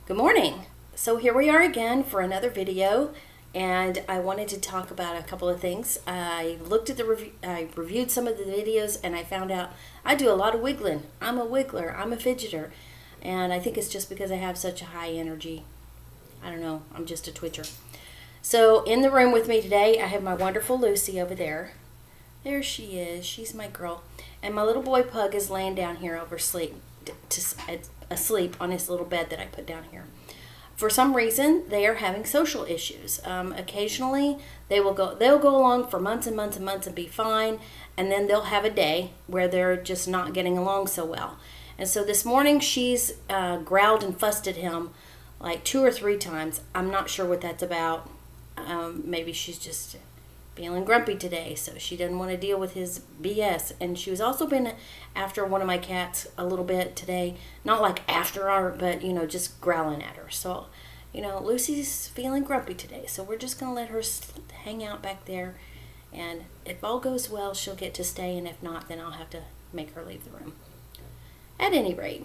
Good morning. So here we are again for another video, and I wanted to talk about a couple of things. I looked at the I reviewed some of the videos, and I found out I do a lot of wiggling. I'm a wiggler. I'm a fidgeter, and I think it's just because I have such a high energy. I don't know. I'm just a twitcher. So in the room with me today, I have my wonderful Lucy over there. There she is. She's my girl, and my little boy Pug is laying down here asleep on his little bed that I put down here. For some reason, they are having social issues. Occasionally, they'll go along for months and months and months and be fine, and then they'll have a day where they're just not getting along so well. And so this morning, she's growled and fussed at him like 2 or 3 times. I'm not sure what that's about. Maybe she's just feeling grumpy today, so she doesn't want to deal with his BS. And she was also been after one of my cats a little bit today. Not like after her, but, just growling at her. So, Lucy's feeling grumpy today. So we're just going to let her hang out back there. And if all goes well, she'll get to stay. And if not, then I'll have to make her leave the room. At any rate.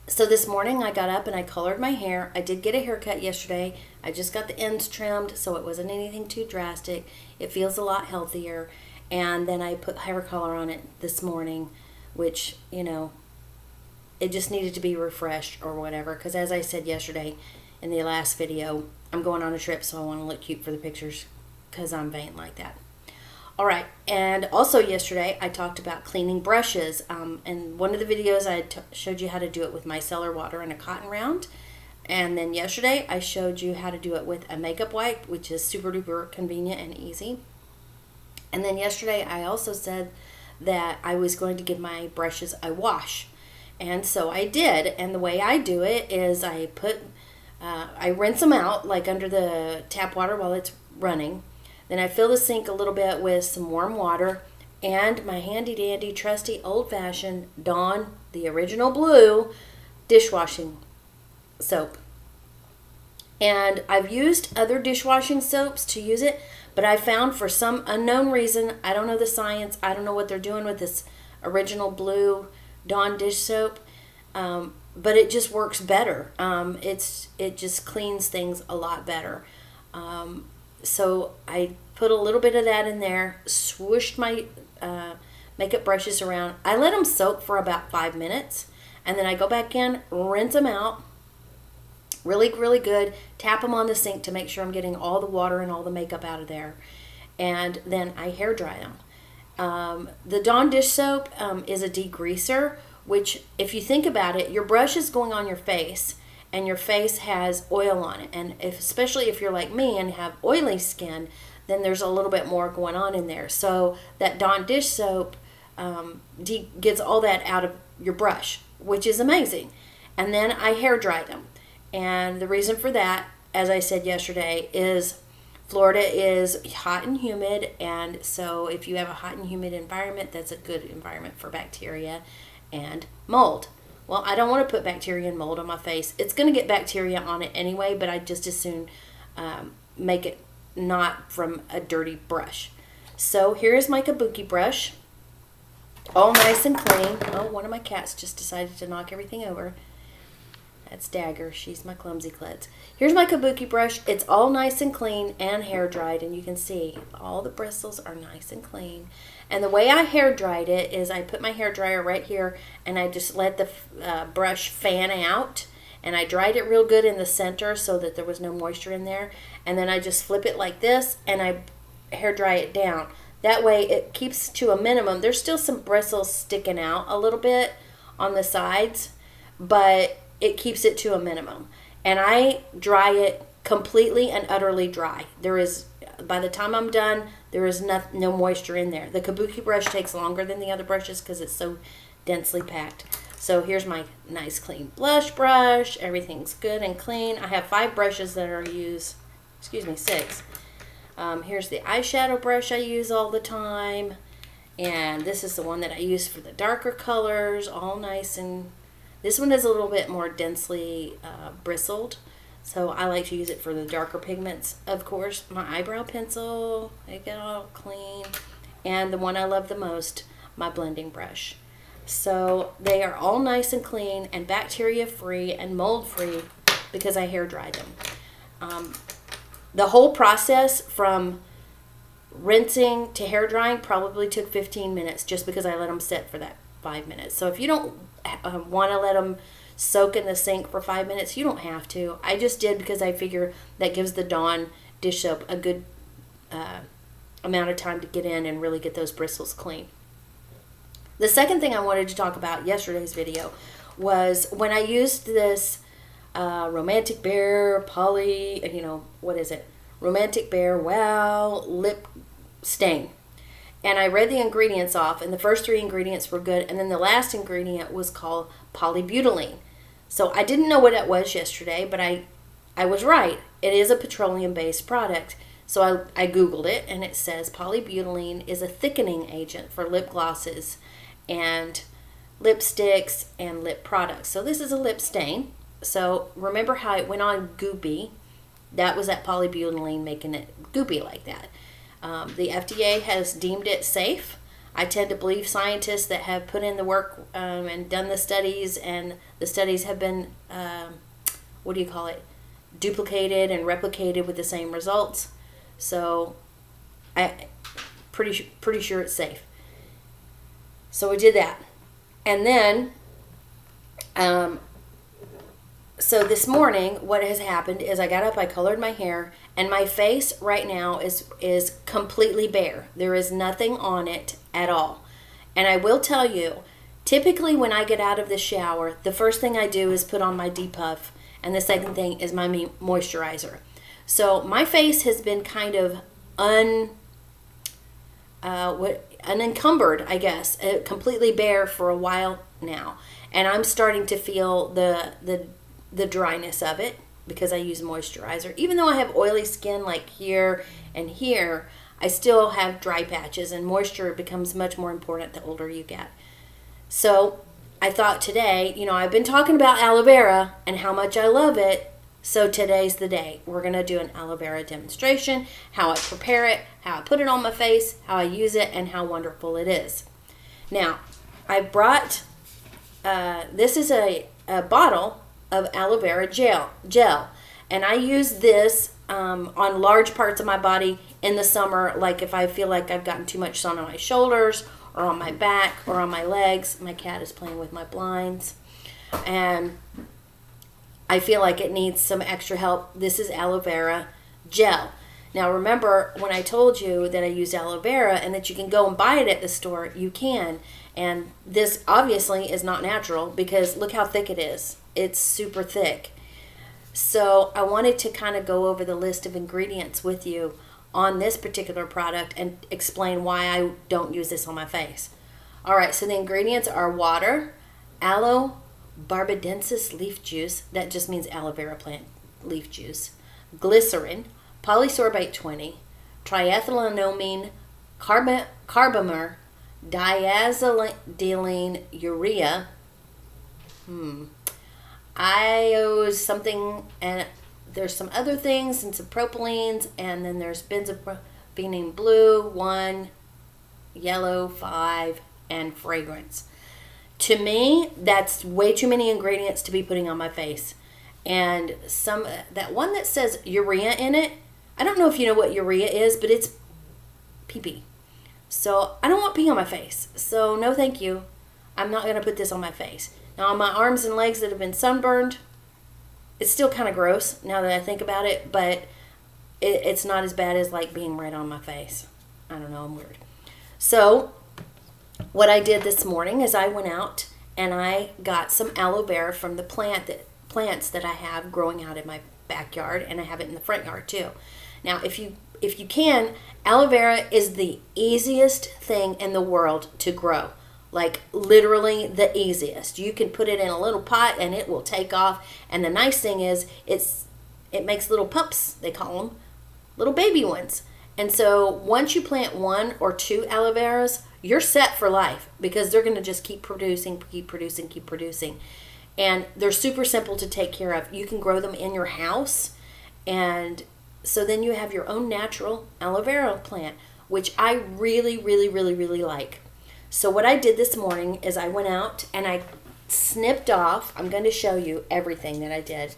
So this morning I got up and I colored my hair. I did get a haircut yesterday. I just got the ends trimmed, so it wasn't anything too drastic. It feels a lot healthier. And then I put hair color on it this morning, which, it just needed to be refreshed or whatever. Because as I said yesterday in the last video, I'm going on a trip, so I want to look cute for the pictures because I'm vain like that. All right, and also yesterday I talked about cleaning brushes. And one of the videos I showed you how to do it with micellar water and a cotton round. And then yesterday I showed you how to do it with a makeup wipe, which is super duper convenient and easy. And then yesterday I also said that I was going to give my brushes a wash. And so I did. And the way I do it is I rinse them out like under the tap water while it's running. Then I fill the sink a little bit with some warm water and my handy dandy trusty old fashioned Dawn, the original blue, dishwashing soap. And I've used other dishwashing soaps to use it, but I found for some unknown reason, I don't know the science, I don't know what they're doing with this original blue Dawn dish soap, but it just works better. It just cleans things a lot better. So I put a little bit of that in there, swooshed my makeup brushes around. I let them soak for about 5 minutes, and then I go back in, rinse them out really, really good, tap them on the sink to make sure I'm getting all the water and all the makeup out of there, and then I hair dry them. The Dawn dish soap is a degreaser, which if you think about it, your brush is going on your face, and your face has oil on it. And especially if you're like me and have oily skin, then there's a little bit more going on in there. So that Dawn dish soap gets all that out of your brush, which is amazing. And then I hair dry them. And the reason for that, as I said yesterday, is Florida is hot and humid. And so if you have a hot and humid environment, that's a good environment for bacteria and mold. Well, I don't want to put bacteria and mold on my face. It's going to get bacteria on it anyway, but I just as soon make it not from a dirty brush. So here is my kabuki brush, all nice and clean. Oh, one of my cats just decided to knock everything over. That's Dagger. She's my clumsy klutz. Here's my kabuki brush. It's all nice and clean and hair dried, and you can see all the bristles are nice and clean. And the way I hair dried it is I put my hair dryer right here, and I just let the brush fan out, and I dried it real good in the center so that there was no moisture in there. And then I just flip it like this, and I hair dry it down. That way it keeps to a minimum. There's still some bristles sticking out a little bit on the sides, but it keeps it to a minimum. And I dry it completely and utterly dry. By the time I'm done, there is no moisture in there. The kabuki brush takes longer than the other brushes because it's so densely packed. So here's my nice clean blush brush. Everything's good and clean. I have 5 brushes that are used, 6. Here's the eyeshadow brush I use all the time. And this is the one that I use for the darker colors, all nice. And this one is a little bit more densely bristled. So I like to use it for the darker pigments. Of course, my eyebrow pencil, I get all clean. And the one I love the most, my blending brush. So they are all nice and clean and bacteria free and mold free. because I hair dried them. The whole process from rinsing to hair drying probably took 15 minutes just because I let them sit for that 5 minutes. So if you don't want to let them soak in the sink for 5 minutes, you don't have to. I just did because I figure that gives the Dawn dish soap a good amount of time to get in and really get those bristles clean. The second thing I wanted to talk about yesterday's video was when I used this Romantic Bear Romantic Bear Wow Lip Stain. And I read the ingredients off, and the first 3 ingredients were good, and then the last ingredient was called polybutylene. So I didn't know what it was yesterday, but I was right. It is a petroleum-based product. So I Googled it, and it says polybutylene is a thickening agent for lip glosses and lipsticks and lip products. So this is a lip stain. So remember how it went on goopy? That was that polybutylene making it goopy like that. The FDA has deemed it safe. I tend to believe scientists that have put in the work and done the studies, and the studies have been, duplicated and replicated with the same results. So I pretty sure it's safe. So we did that. And then, so this morning, what has happened is I got up, I colored my hair, and my face right now is completely bare. There is nothing on it at all. And I will tell you, typically when I get out of the shower, the first thing I do is put on my depuff, and the second thing is my moisturizer. So my face has been kind of unencumbered, I guess, completely bare for a while now. And I'm starting to feel the dryness of it because I use moisturizer. Even though I have oily skin like here and here, I still have dry patches, and moisture becomes much more important the older you get. So I thought today, I've been talking about aloe vera and how much I love it. So today's the day. We're going to do an aloe vera demonstration, how I prepare it, how I put it on my face, how I use it, and how wonderful it is. Now, I brought, this is a bottle of aloe vera gel. And I use this on large parts of my body in the summer, like if I feel like I've gotten too much sun on my shoulders or on my back or on my legs. My cat is playing with my blinds. And I feel like it needs some extra help. This is aloe vera gel. Now remember when I told you that I use aloe vera and that you can go and buy it at the store, you can. And this obviously is not natural because look how thick it is. It's super thick. So I wanted to kind of go over the list of ingredients with you on this particular product and explain why I don't use this on my face. All right, so the ingredients are water, aloe barbadensis leaf juice, that just means aloe vera plant leaf juice, glycerin, polysorbate 20, triethylamine, carbomer, diazolidine urea, something, and there's some other things and some propylenes, and then there's benzophenone blue, 1, yellow, 5, and fragrance. To me, that's way too many ingredients to be putting on my face. And that one that says urea in it, I don't know if you know what urea is, but it's pee-pee. So I don't want pee on my face. So no thank you. I'm not going to put this on my face. Now on my arms and legs that have been sunburned, it's still kind of gross now that I think about it, but it's not as bad as like being right on my face. I don't know, I'm weird. So what I did this morning is I went out and I got some aloe vera from the plants that I have growing out in my backyard, and I have it in the front yard too. Now, if you can, aloe vera is the easiest thing in the world to grow. Like literally the easiest. You can put it in a little pot and it will take off. And the nice thing is it makes little pups, they call them, little baby ones. And so once you plant 1 or 2 aloe veras, you're set for life because they're going to just keep producing. And they're super simple to take care of. You can grow them in your house, and so then you have your own natural aloe vera plant, which I really, really, really, really like. So what I did this morning is I went out and I snipped off, I'm going to show you everything that I did.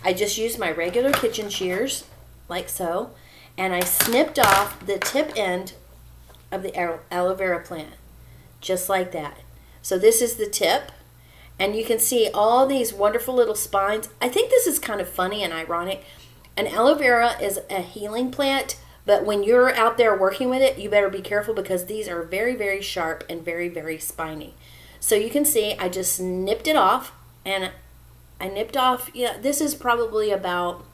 I just used my regular kitchen shears, like so, and I snipped off the tip end of the aloe vera plant, just like that. So this is the tip, and you can see all these wonderful little spines. I think this is kind of funny and ironic. An aloe vera is a healing plant, but when you're out there working with it, you better be careful because these are very, very sharp and very, very spiny. So you can see I just nipped it off, and I nipped off, yeah, this is probably about,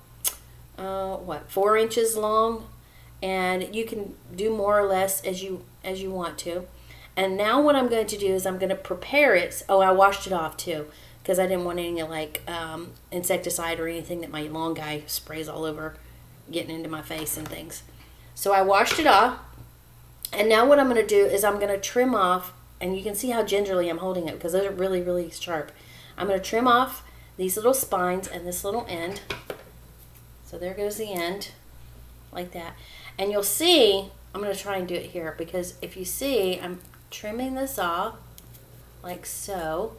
4 inches long, and you can do more or less as you want to. And now what I'm going to do is I'm going to prepare it. Oh, I washed it off too, because I didn't want any like insecticide or anything that my lawn guy sprays all over, getting into my face and things. So I washed it off, and now what I'm going to do is I'm going to trim off, and you can see how gingerly I'm holding it because those are really, really sharp. I'm going to trim off these little spines and this little end. So there goes the end, like that. And you'll see, I'm going to try and do it here, because if you see, I'm trimming this off like so.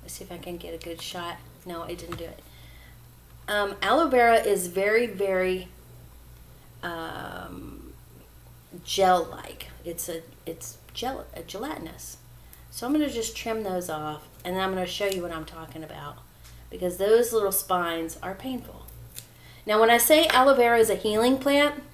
Let's see if I can get a good shot. No, it didn't do it. Aloe vera is very, very gel-like. It's gelatinous. So I'm going to just trim those off, and then I'm going to show you what I'm talking about, because those little spines are painful. Now, when I say aloe vera is a healing plant,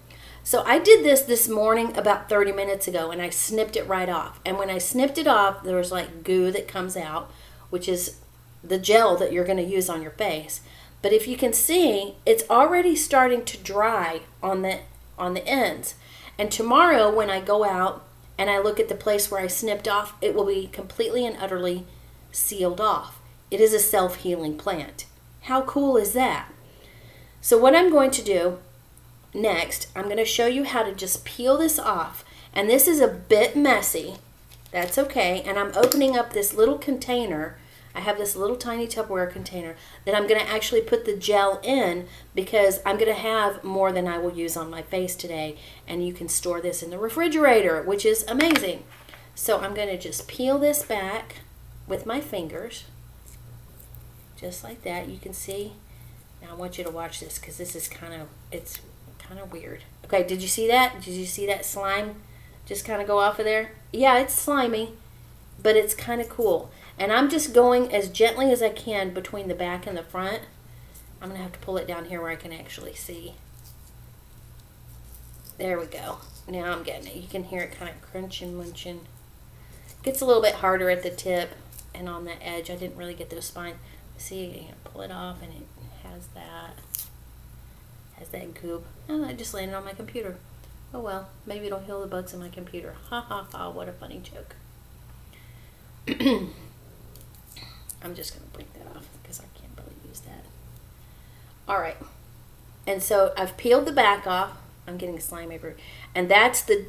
so I did this morning about 30 minutes ago, and I snipped it right off. And when I snipped it off, there was like goo that comes out, which is the gel that you're going to use on your face. But if you can see, it's already starting to dry on the ends. And tomorrow when I go out and I look at the place where I snipped off, it will be completely and utterly sealed off. It is a self-healing plant. How cool is that? So what I'm going to do next, I'm going to show you how to just peel this off. And this is a bit messy. That's okay. And I'm opening up this little container. I have this little tiny Tupperware container that I'm going to actually put the gel in, because I'm going to have more than I will use on my face today. And you can store this in the refrigerator, which is amazing. So I'm going to just peel this back with my fingers. Just like that. You can see. Now I want you to watch this, because this is it's kind of weird. Okay, did you see that? Did you see that slime just kind of go off of there? Yeah, it's slimy, but it's kind of cool. And I'm just going as gently as I can between the back and the front. I'm going to have to pull it down here where I can actually see. There we go. Now I'm getting it. You can hear it kind of crunching, munching. It gets a little bit harder at the tip and on the edge. I didn't really get those spines. See, you can pull it off, and it has that goop. Oh, I just landed on my computer. Oh well, maybe it'll heal the bugs in my computer. Ha ha ha, what a funny joke. I'm just going to break that off because I can't really use that. Alright, and so I've peeled the back off. I'm getting slime everywhere. And that's the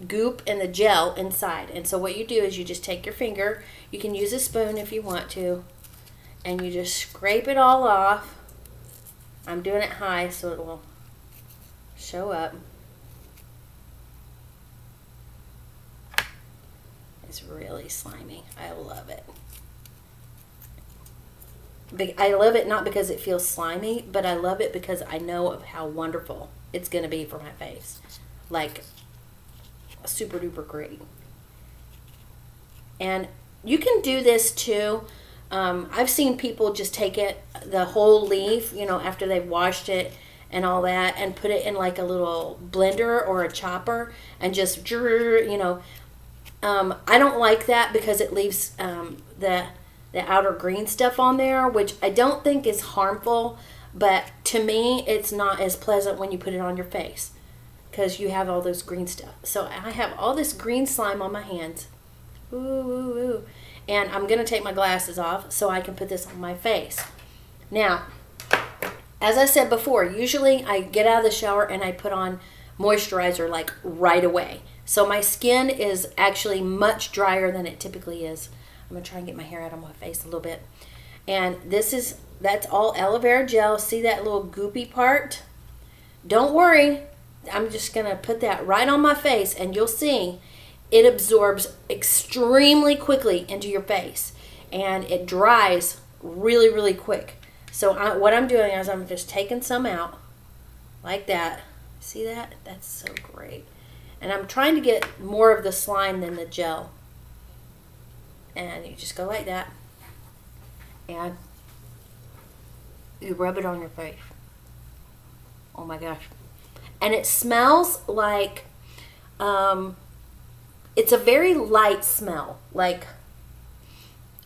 goop and the gel inside. And so what you do is you just take your finger. You can use a spoon if you want to. And you just scrape it all off. I'm doing it high so it will show up. It's really slimy. I love it. I love it not because it feels slimy, but I love it because I know of how wonderful it's going to be for my face. Like, super duper great. And you can do this too. I've seen people just take it, the whole leaf, after they've washed it and all that, and put it in like a little blender or a chopper and just, I don't like that because it leaves the outer green stuff on there, which I don't think is harmful, but to me, it's not as pleasant when you put it on your face because you have all those green stuff. So I have all this green slime on my hands. Ooh, ooh, ooh. And I'm going to take my glasses off so I can put this on my face. Now, as I said before, usually I get out of the shower and I put on moisturizer like right away. So my skin is actually much drier than it typically is. I'm going to try and get my hair out of my face a little bit. And that's all aloe vera gel. See that little goopy part? Don't worry. I'm just going to put that right on my face and you'll see it absorbs extremely quickly into your face, and it dries really, really quick. So what I'm doing is I'm just taking some out like that. See that? That's so great. And I'm trying to get more of the slime than the gel. And you just go like that. And you rub it on your face. Oh my gosh. And it smells like, it's a very light smell. Like,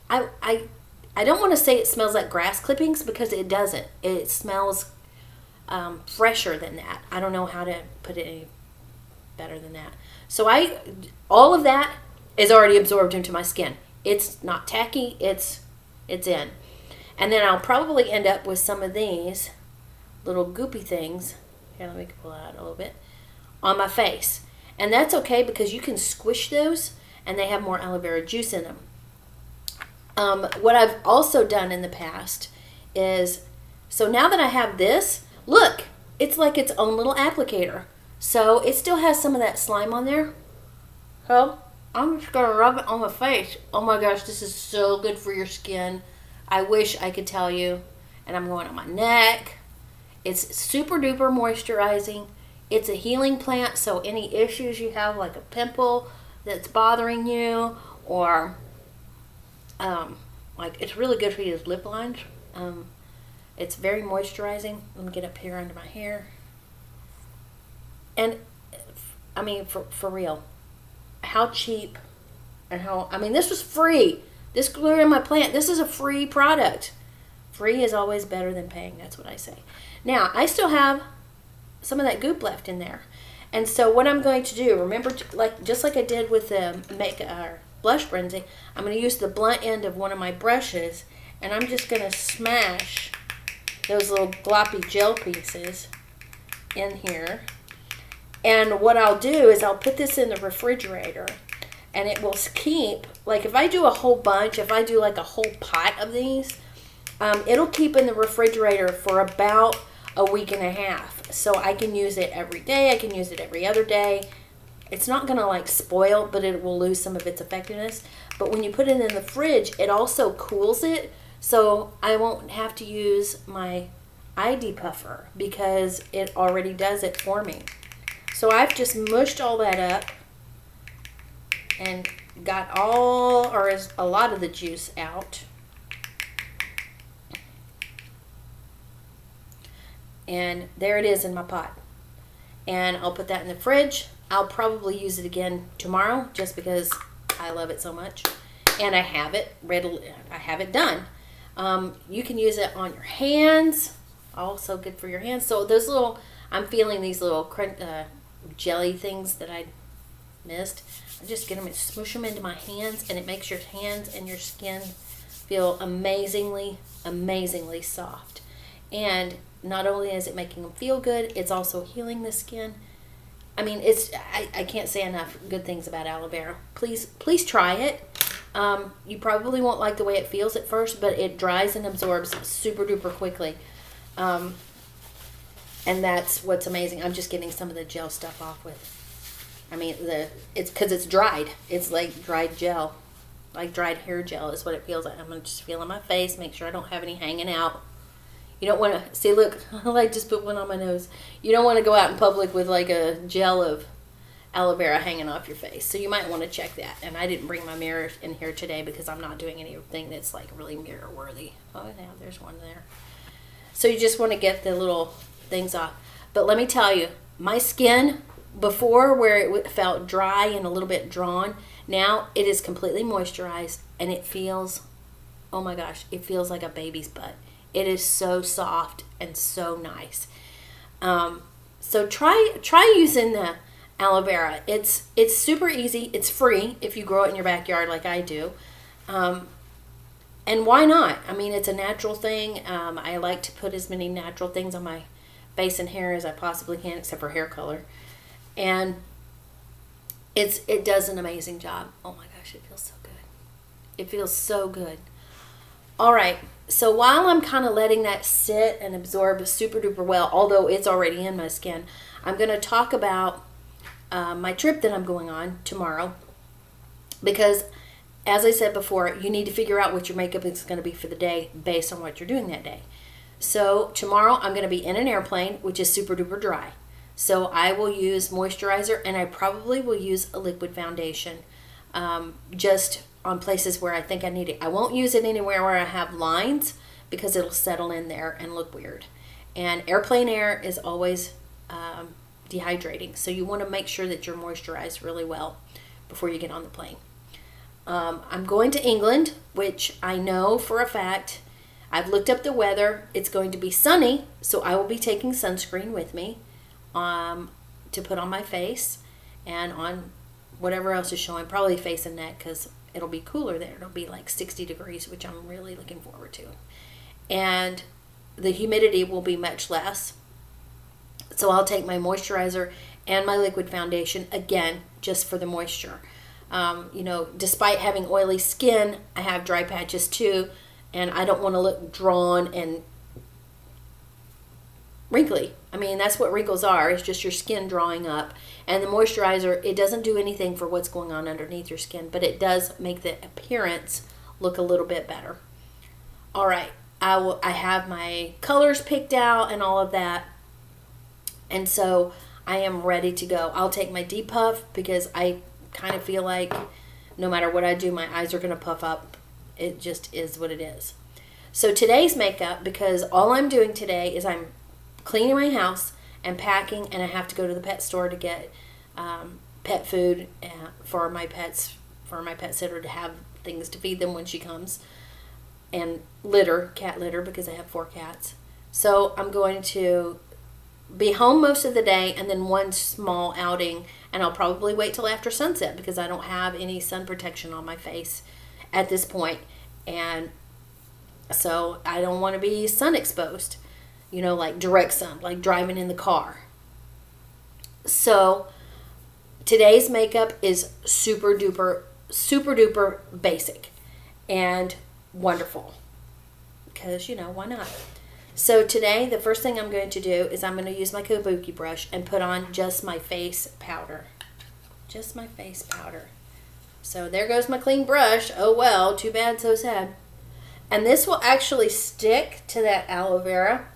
I don't want to say it smells like grass clippings because it doesn't. It smells fresher than that. I don't know how to put it any better than that. So all of that is already absorbed into my skin. It's not tacky. It's in. And then I'll probably end up with some of these little goopy things. Here, let me pull out a little bit on my face. And that's okay because you can squish those and they have more aloe vera juice in them. What I've also done in the past is, so now that I have this, look, it's like its own little applicator. So it still has some of that slime on there. So I'm just going to rub it on my face. Oh my gosh, this is so good for your skin. I wish I could tell you. And I'm going on my neck. It's super duper moisturizing. It's a healing plant, so any issues you have, like a pimple that's bothering you, or like it's really good for your lip lines. It's very moisturizing. Let me get up here under my hair. And I mean, for real, how cheap and how, I mean, this was free. This grew in my plant. This is a free product. Free is always better than paying. That's what I say. Now, I still have some of that goop left in there. And so what I'm going to do, remember, just like I did with the blush bronzing, I'm going to use the blunt end of one of my brushes, and I'm just going to smash those little gloppy gel pieces in here. And what I'll do is I'll put this in the refrigerator, and it will keep, like if I do a whole bunch, if I do like a whole pot of these, it'll keep in the refrigerator for about a week and a half. So I can use it every day. I can use it every other day. It's not going to like spoil, but it will lose some of its effectiveness. But when you put it in the fridge, it also cools it. So I won't have to use my eye depuffer because it already does it for me. So I've just mushed all that up and got a lot of the juice out. And there it is in my pot. And I'll put that in the fridge. I'll probably use it again tomorrow just because I love it so much. And I have it ready. I have it done. You can use it on your hands. Also good for your hands. So those little, I'm feeling these little jelly things that I missed. I just get them and smoosh them into my hands, and it makes your hands and your skin feel amazingly, amazingly soft. And not only is it making them feel good, it's also healing the skin. I mean, I can't say enough good things about aloe vera. Please try it. You probably won't like the way it feels at first, but it dries and absorbs super duper quickly. And that's what's amazing. I'm just getting some of the gel stuff off with. I mean, it's because it's dried. It's like dried gel, like dried hair gel is what it feels like. I'm gonna just feel on my face, make sure I don't have any hanging out. You don't want to, see, look, I just put one on my nose. You don't want to go out in public with like a gel of aloe vera hanging off your face. So you might want to check that. And I didn't bring my mirror in here today because I'm not doing anything that's like really mirror worthy. Oh, now there's one there. So you just want to get the little things off. But let me tell you, my skin before, where it felt dry and a little bit drawn, now it is completely moisturized, and it feels, oh my gosh, it feels like a baby's butt. It is so soft and so nice. So try using the aloe vera. It's super easy. It's free if you grow it in your backyard like I do. And why not? I mean, it's a natural thing. I like to put as many natural things on my face and hair as I possibly can, except for hair color. And it does an amazing job. Oh my gosh, it feels so good. It feels so good. All right. So while I'm kind of letting that sit and absorb super duper well, although it's already in my skin, I'm going to talk about my trip that I'm going on tomorrow. Because, as I said before, you need to figure out what your makeup is going to be for the day based on what you're doing that day. So tomorrow I'm going to be in an airplane, which is super duper dry. So I will use moisturizer, and I probably will use a liquid foundation just on places where I think I need it. I won't use it anywhere where I have lines because it'll settle in there and look weird. And airplane air is always dehydrating. So you want to make sure that you're moisturized really well before you get on the plane. I'm going to England, which I know for a fact. I've looked up the weather. It's going to be sunny, so I will be taking sunscreen with me to put on my face and on whatever else is showing, probably face and neck, because it'll be cooler there. It'll be like 60 degrees, which I'm really looking forward to. And the humidity will be much less. So I'll take my moisturizer and my liquid foundation, again, just for the moisture. Despite having oily skin, I have dry patches too, and I don't want to look drawn and wrinkly. I mean, that's what wrinkles are. It's just your skin drawing up. And the moisturizer, it doesn't do anything for what's going on underneath your skin, but it does make the appearance look a little bit better. All right, I have my colors picked out and all of that. And so I am ready to go. I'll take my depuff because I kind of feel like no matter what I do, my eyes are going to puff up. It just is what it is. So today's makeup, because all I'm doing today is I'm cleaning my house and packing, and I have to go to the pet store to get pet food for my pets, for my pet sitter to have things to feed them when she comes, and litter, cat litter, because I have 4 cats. So I'm going to be home most of the day and then one small outing, and I'll probably wait till after sunset because I don't have any sun protection on my face at this point, and so I don't want to be sun exposed, like direct sun, like driving in the car. So today's makeup is super duper basic and wonderful because why not? So today, the first thing I'm going to do is I'm going to use my kabuki brush and put on just my face powder. Just my face powder. So there goes my clean brush. Oh well, too bad, so sad. And this will actually stick to that aloe vera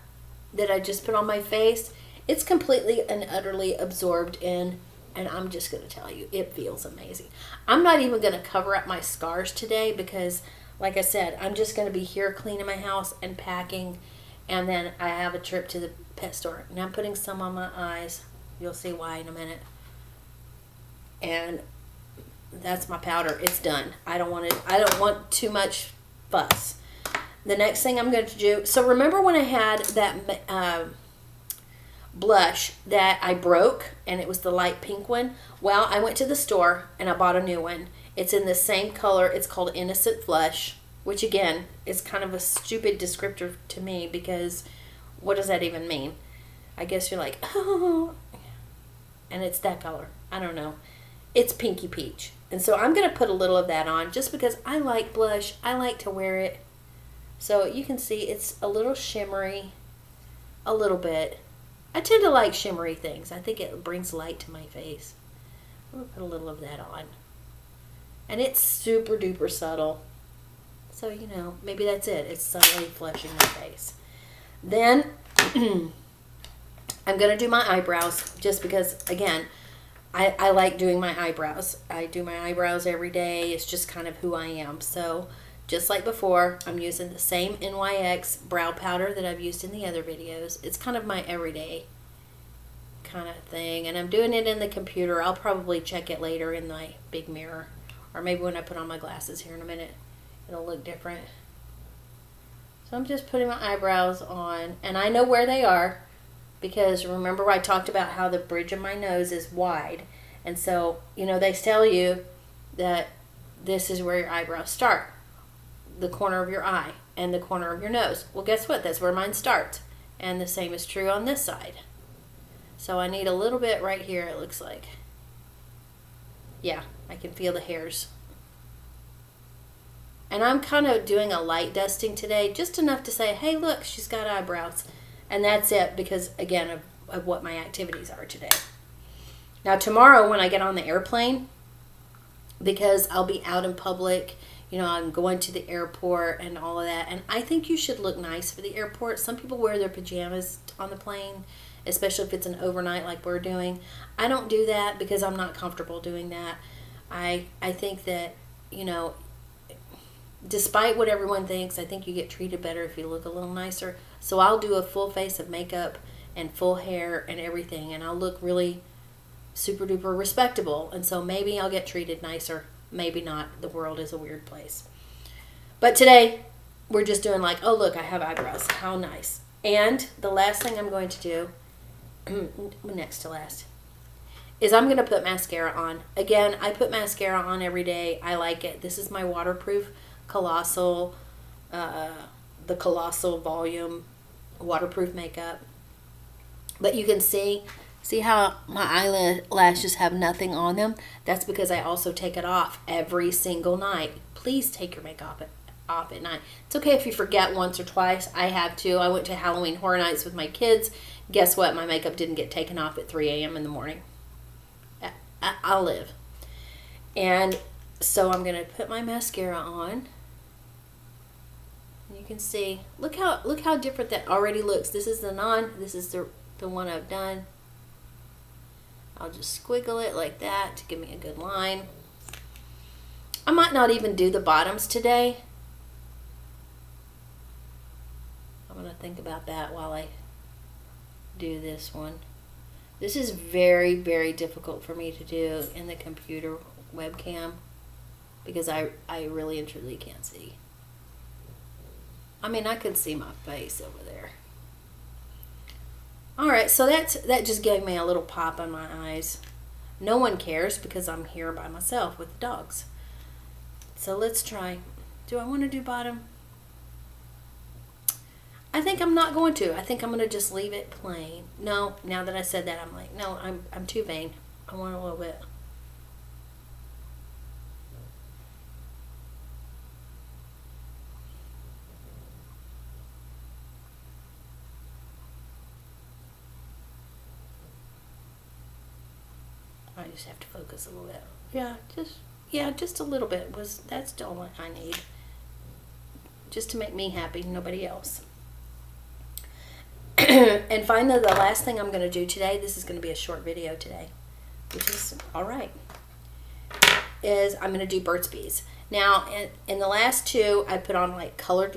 that I just put on my face. It's completely and utterly absorbed in, and I'm just going to tell you, it feels amazing. I'm not even going to cover up my scars today because, like I said, I'm just going to be here cleaning my house and packing. And then I have a trip to the pet store. And I'm putting some on my eyes. You'll see why in a minute. And that's my powder. It's done. I don't want too much fuss. The next thing I'm going to do. So remember when I had that blush that I broke, and it was the light pink one? Well, I went to the store and I bought a new one. It's in the same color. It's called Innocent Flush. Which again is kind of a stupid descriptor to me because what does that even mean? I guess you're like, oh, and it's that color. I don't know. It's pinky peach. And so I'm going to put a little of that on just because I like blush. I like to wear it. So you can see it's a little shimmery, a little bit. I tend to like shimmery things. I think it brings light to my face. I'm going to put a little of that on. And it's super duper subtle. So, maybe that's it. It's subtly flushing my face. Then, I'm going to do my eyebrows just because, again, I like doing my eyebrows. I do my eyebrows every day. It's just kind of who I am. So, just like before, I'm using the same NYX brow powder that I've used in the other videos. It's kind of my everyday kind of thing. And I'm doing it in the computer. I'll probably check it later in my big mirror. Or maybe when I put on my glasses here in a minute. It'll look different. So I'm just putting my eyebrows on. And I know where they are. Because remember I talked about how the bridge of my nose is wide. And so, they tell you that this is where your eyebrows start. The corner of your eye and the corner of your nose. Well, guess what? That's where mine starts. And the same is true on this side. So I need a little bit right here, it looks like. Yeah, I can feel the hairs. And I'm kind of doing a light dusting today, just enough to say, hey, look, she's got eyebrows. And that's it because, again, of what my activities are today. Now, tomorrow when I get on the airplane, because I'll be out in public, you know, I'm going to the airport and all of that. And I think you should look nice for the airport. Some people wear their pajamas on the plane, especially if it's an overnight like we're doing. I don't do that because I'm not comfortable doing that. I think that, you know, despite what everyone thinks, I think you get treated better if you look a little nicer. So I'll do a full face of makeup and full hair and everything, and I'll look really super duper respectable. And so maybe I'll get treated nicer, maybe not. The world is a weird place. But today we're just doing like, oh look, I have eyebrows, how nice. And the last thing I'm going to do, next to last, is I'm going to put mascara on. Again, I put mascara on every day. I like it. This is my waterproof Colossal, the Colossal Volume waterproof makeup. But you can see how my eyelashes have nothing on them? That's because I also take it off every single night. Please take your makeup off at night. It's okay if you forget once or twice. I have too. I went to Halloween Horror Nights with my kids. Guess what? My makeup didn't get taken off at 3 a.m. in the morning. I'll live. And so I'm going to put my mascara on. You can see, look how different that already looks. This is this is the one I've done. I'll just squiggle it like that to give me a good line. I might not even do the bottoms today. I'm going to think about that while I do this one. This is very, very difficult for me to do in the computer webcam because I really and truly can't see. I mean, I could see my face over there. All right, so that just gave me a little pop on my eyes. No one cares because I'm here by myself with the dogs. So let's try. Do I want to do bottom? I think I'm not going to. I think I'm going to just leave it plain. No, now that I said that, I'm like, no, I'm too vain. I want a little bit. I just have to focus a little bit. Yeah, just a little bit. That's all what I need. Just to make me happy, nobody else. And finally, the last thing I'm going to do today, this is going to be a short video today, which is all right, is I'm going to do Burt's Bees. Now, in the last two, I put on like colored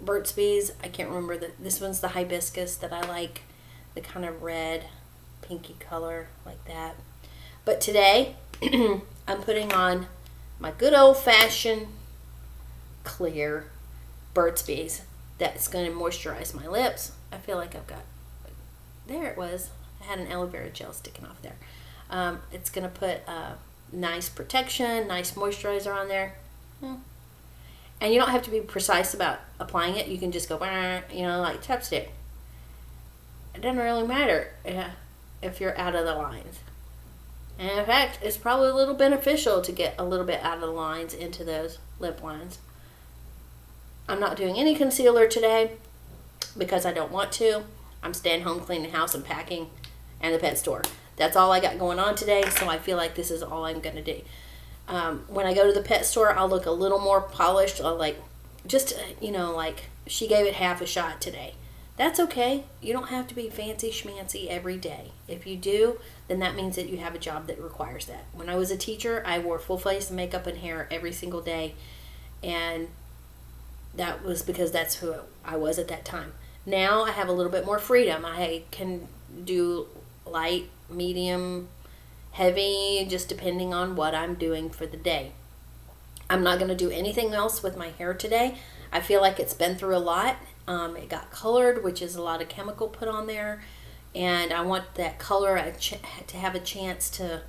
Burt's Bees. I can't remember. This one's the hibiscus that I like, the kind of red, pinky color like that. But today, I'm putting on my good old-fashioned clear Burt's Bees. That's going to moisturize my lips. I feel like I've got, there it was. I had an aloe vera gel sticking off there. It's going to put nice protection, nice moisturizer on there. And you don't have to be precise about applying it. You can just go, you know, like chapstick. It doesn't really matter if you're out of the lines. And in fact, it's probably a little beneficial to get a little bit out of the lines into those lip lines. I'm not doing any concealer today because I don't want to. I'm staying home, cleaning the house and packing and the pet store. That's all I got going on today, so I feel like this is all I'm going to do. When I go to the pet store, I'll look a little more polished. I'll like, just, you know, like she gave it half a shot today. That's okay. You don't have to be fancy schmancy every day. If you do, then that means that you have a job that requires that. When I was a teacher, I wore full face makeup and hair every single day, and that was because that's who I was at that time. Now I have a little bit more freedom. I can do light, medium, heavy, just depending on what I'm doing for the day. I'm not going to do anything else with my hair today. I feel like it's been through a lot. It got colored, which is a lot of chemical put on there. And I want that color to have a chance to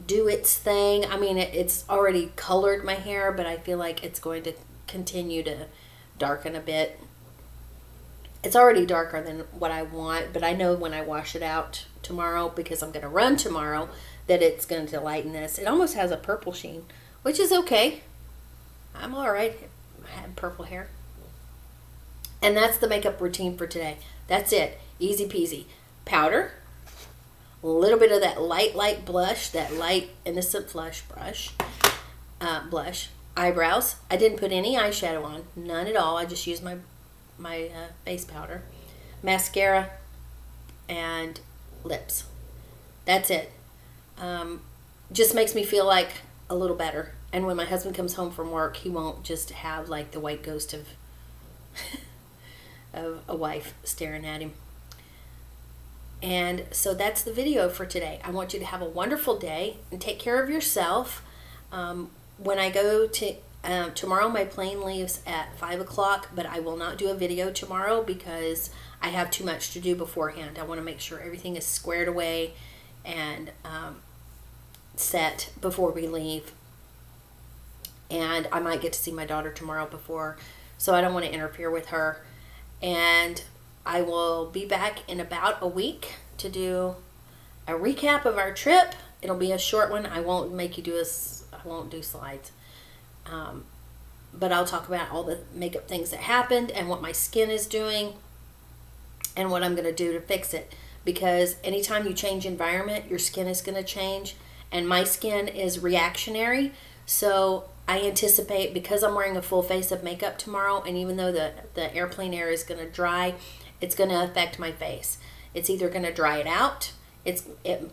do its thing. I mean, it's already colored my hair, but I feel like it's going to continue to darken a bit. It's already darker than what I want, but I know when I wash it out tomorrow, because I'm going to run tomorrow, that it's going to lighten this. It almost has a purple sheen, which is okay. I'm all right. I had purple hair. And that's the makeup routine for today. That's it. Easy peasy. Powder. A little bit of that light blush. That light innocent blush. eyebrows. I didn't put any eyeshadow on, none at all. I just used my face powder, mascara, and lips. That's it. Just makes me feel like a little better. And when my husband comes home from work, he won't just have like the white ghost of of a wife staring at him. And so that's the video for today. I want you to have a wonderful day and take care of yourself. When I go to tomorrow, my plane leaves at 5 o'clock, but I will not do a video tomorrow because I have too much to do beforehand. I want to make sure everything is squared away and set before we leave. And I might get to see my daughter tomorrow before, so I don't want to interfere with her. And I will be back in about a week to do a recap of our trip. It'll be a short one. I won't make you I won't do slides. But I'll talk about all the makeup things that happened and what my skin is doing and what I'm going to do to fix it. Because anytime you change environment, your skin is going to change. And my skin is reactionary. So I anticipate, because I'm wearing a full face of makeup tomorrow, and even though the airplane air is going to dry, it's going to affect my face. It's either going to dry it out, it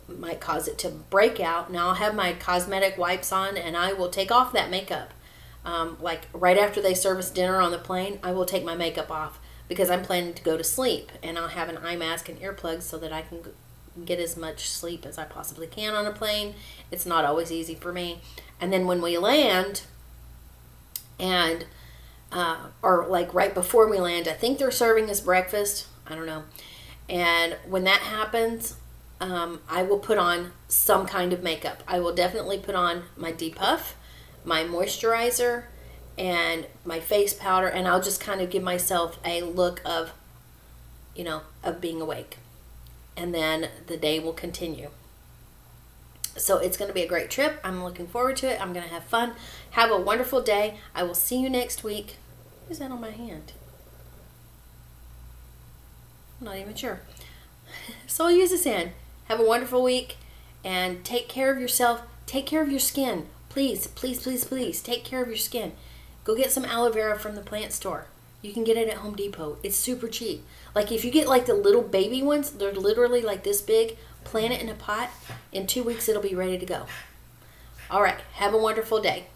might cause it to break out. Now I'll have my cosmetic wipes on, and I will take off that makeup. Like right after they serve us dinner on the plane, I will take my makeup off because I'm planning to go to sleep, and I'll have an eye mask and earplugs so that I can get as much sleep as I possibly can on a plane. It's not always easy for me. And then when we land, and or like right before we land, I think they're serving us breakfast. I don't know. And when that happens, I will put on some kind of makeup. I will definitely put on my depuff, my moisturizer, and my face powder, and I'll just kind of give myself a look of, of being awake. And then the day will continue. So it's going to be a great trip. I'm looking forward to it. I'm going to have fun. Have a wonderful day. I will see you next week. What is that on my hand? I'm not even sure. So I'll use this hand. Have a wonderful week and take care of yourself. Take care of your skin. Please, please, please, please take care of your skin. Go get some aloe vera from the plant store. You can get it at Home Depot. It's super cheap. Like if you get like the little baby ones, they're literally like this big. Plant it in a pot. In 2 weeks, it'll be ready to go. All right. Have a wonderful day.